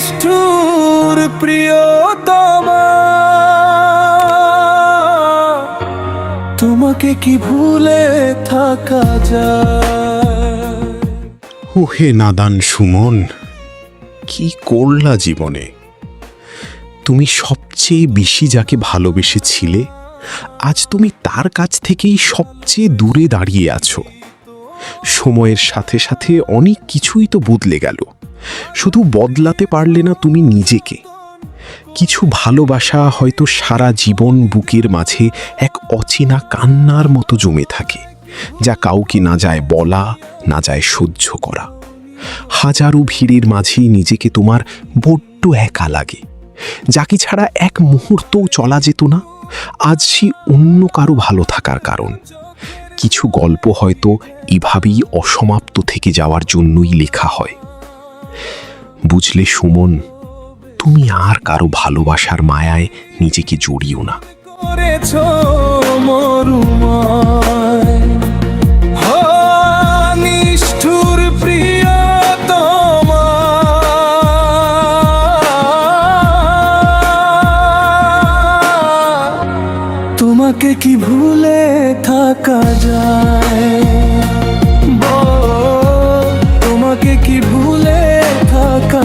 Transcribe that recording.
নিষ্ঠুর প্রিয়তমা, তোমাকে কি ভুলে থাকা যায়? ওহে নাদান সুমন, কি করলা জীবনে? তুমি সবচেয়ে বেশি যাকে ভালোবেসেছিলে, আজ তুমি তার কাছ থেকেই সবচেয়ে দূরে দাঁড়িয়ে আছো। সময়ের সাথে সাথে অনেক কিছুই তো বদলে গেল, শুধু বদলাতে পারলে না তুমি নিজেকে। কিছু ভালোবাসা হয়তো সারা জীবন বুকের মাঝে এক অচেনা কান্নার মতো জমে থাকে, যা কাউকে না যায় বলা, না যায় সহ্য করা। হাজারো ভিড়ের মাঝেই নিজেকে তোমার বড্ড একা লাগে। যাকে ছাড়া এক মুহূর্তও চলা যেত না, আজ সে অন্য কারো ভালো থাকার কারণ। কিছু গল্প হয়তো এভাবেই অসমাপ্ত থেকে যাওয়ার জন্যই লেখা হয়। বুঝলে সুমন, তুমি আর কারো ভালোবাসার মায়ায় নিজেকে জড়িও না। করেছো মরুময়, হো নিষ্ঠুর প্রিয়তমা, তোমাকে কি ভুলে থাকা যায়? বল, তোমাকে কি ভুলে থাকা